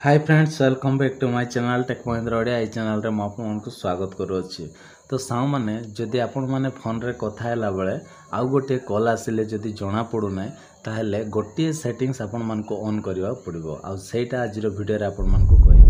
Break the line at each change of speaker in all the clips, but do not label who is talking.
Hi friends welcome back to my channel tech Mahindra Odia ए channel रे आपको स्वागत करुच्ची। तो साउ मैंने जदि आपण मैंने फोन रे कथा हैला बेले आउ गोटे कॉल आसिले जदि जना पड़ू ना ताहले गोटे सेटिंग्स आपण मान को ऑन करबा पड़िबो आ सेटा आज रो वीडियो रे आपण मान को कहबे।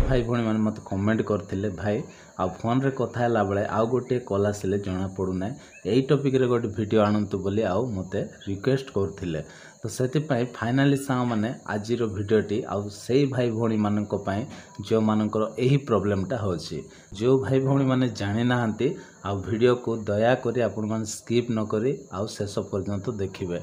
भाई भणी मैंने मत कमेंट करथिले भाई आ फोन रे कथा हैला बेले आउ गोटे कॉल आसिले जना पड़ू ना एई टॉपिक रे गोटे वीडियो आनंतु बोली आउ मते रिक्वेस्ट करथिले। तो सेति पई फाइनली सा माने आज रो वीडियोटी आउ सेई भाई भणी मानक पई जो मानकर एही प्रॉब्लमटा होछि जो भाई भणी माने जानि नाहंती आ वीडियो को दया करी आपण माने स्किप न करी आउ शेष पर्यंत देखिबे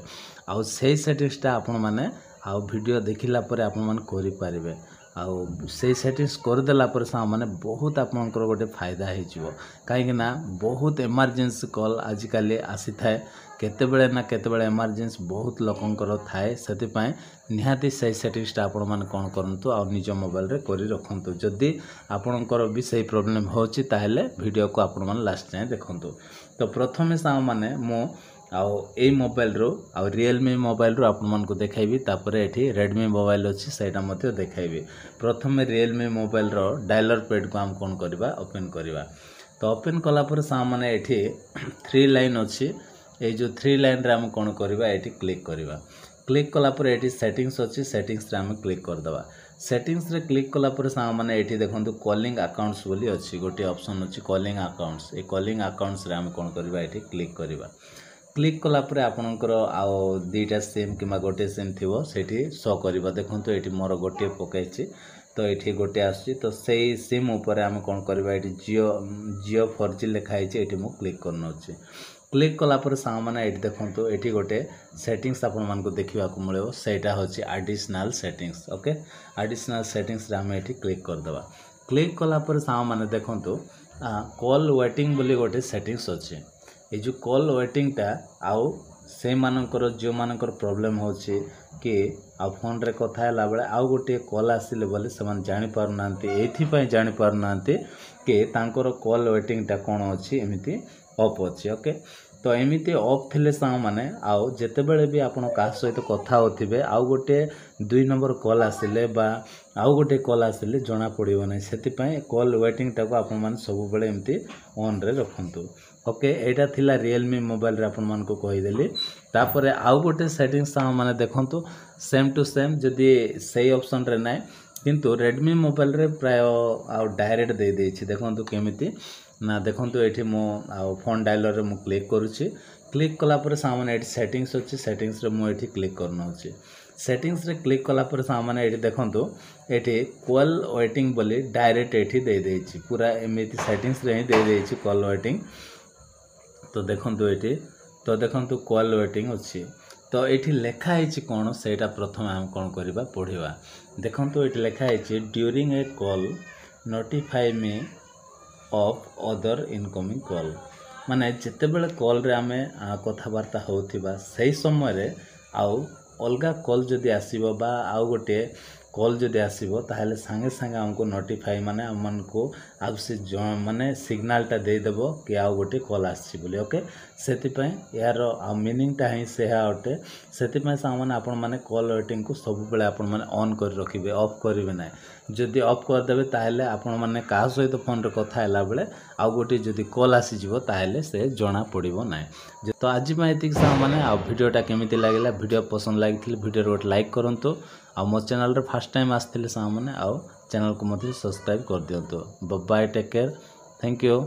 आउ सेई सेटिंग्सटा आपण माने आउ वीडियो देखिला परे आपण माने करि पारिबे आउ से सेटिंग्स करदेला पर सा माने बहुत आपनकर गोटे फायदा हो कहीं बहुत इमरजेंसी कॉल आजिकल आसी थाए केतेबेले ना केतेबेले इमरजेंसी बहुत लोकंकर थाए सेतिपाई निहाती से सेटिंग्सटा आपण माने कोन करंतु आ निज मोबाइल रे करी रखंतु जदी आपनकर भी सही प्रॉब्लम होची ताहेले वीडियो को आपण माने लास्ट जाए देखंतु। तो प्रथमे सा माने मो आउ ए मोबाइल रो आउ रियलमी मोबाइल रो आपण मान को देखाइबी तापरे एठी रेडमी मोबाइल अछि सेटा मते देखाइबी। प्रथमे रियलमी मोबाइल रो डायलर पैड को हम कोन करबा ओपन करबा। तो ओपन कला पर सा माने एठी 3 लाइन अछि ए जो 3 लाइन रे हम कोन करबा एठी क्लिक करबा। क्लिक कला पर एठी सेटिंग्स अछि सेटिंग्स रे हम क्लिक कर दबा। सेटिंग्स रे क्लिक कला पर सा माने एठी देखंतु कॉलिंग अकाउंट्स बोली अछि गोटे ऑप्शन अछि कॉलिंग अकाउंट्स ए कॉलिंग अकाउंट्स रे हम कोन करबा एठी क्लिक करबा। क्लिक कला परे आपनकर आउ दुईटा सिम किमा गोटे सिम थिवो सेठी शो करबा। देखंतु एठी मोर गोटे पकाइछि तो एठी गोटे आछि तो सेही सिम ऊपर हम कोन करबा एठी जियो 4G लिखा आइछि एठी मु क्लिक करनो अछि। क्लिक कला पर सामाने एठी देखंतु एठी गोटे सेटिंग्स आपन मान को देखिबा को मिलबो सेटा होछि additional settings. Okay additional settings रे हम एठी क्लिक कर दबा। क्लिक कला पर सामाने देखंतु कॉल वेटिंग बोली गोटे सेटिंग्स अछि ए जो कॉल वेटिंग टा आउ से मानकर जो मानकर प्रॉब्लम होछि कि आ फोन रे कथा हैला बेले आउ गोटे कॉल आसिले बोले समान जानि पार नांती एथि पय जानि पार नांती कि तांकर कॉल वेटिंग टा कोन अछि एमिति ऑफ अछि। ओके तो एमिति ऑफ थिले सा माने आउ जते बेले भी आपण का सहित कथा होथिबे आउ गोटे 2 नंबर कॉल आसिले बा आउ गोटे कॉल आसिले जना पड़िबो नै सेति पय कॉल वेटिंग टा को आपण मान सब बेले एमिति ऑन रे रखंतु। ओके एटा थिला रियलमी मोबाइल रे आपण मान को कहि देली। तापरे आउ गोटे सेटिंग्स सा माने देखंतु सेम टू सेम जदी सही ऑप्शन रे नै किंतु रेडमी मोबाइल रे प्राय आउ डायरेक्ट दे देछि देखंतु केमिति ना देखंतु एठी मो आउ फोन डायलर रे मु क्लिक करूछि। क्लिक कला पर सा माने एठी सेटिंग्स अछि सेटिंग्स रे मु एठी क्लिक करनो अछि। सेटिंग्स रे क्लिक कला पर सा माने एठी देखंतु एठी कॉल वेटिंग बोली डायरेक्ट एठी दे देछि पूरा एमिति सेटिंग्स रे ही दे देछि कॉल वेटिंग। तो देखंतु एठी तो देखंतु कॉल वेटिंग अछि तो एठी लेखा आइछि कोन सेटा प्रथम हम कोन करबा पढिबा। देखंतु एठी लेखा आइछि during a call notify me of other incoming call माने जते बेले कॉल रे हमें कथा वार्ता होथिबा सही समय रे आउ अलगा कॉल जदी आसीबो बा आउ गोटे कॉल जदी आसीबो ताहले संगे संगे हमको नोटिफाई माने हमन को आउ से माने सिग्नल टा दे देबो कि आउ गोटे कॉल आछि बोली। ओके सेति पय यार आ मीनिंग टा है से हाउटे सेति पय सामाने आपण माने कॉल वेटिंग को सब बेले आपण माने ऑन कर रखिबे ऑफ करिवे नै जदी ऑफ कर देबे ताहले आपण माने का सहित फोन रे कथा हैला बेले आउ गोटे जदी कॉल आसी जिवो ताहले से जणा पड़िबो नै। तो आज मैं एतिक सामाने आ वीडियोटा केमिति लागिला वीडियो पसंद लागिथिल वीडियो रे गोटे लाइक करंतु आ मो चैनल रे फर्स्ट टाइम आस्थिले सामाने आ चैनल को मते सब्सक्राइब कर दियंतु। Bye take care thank you.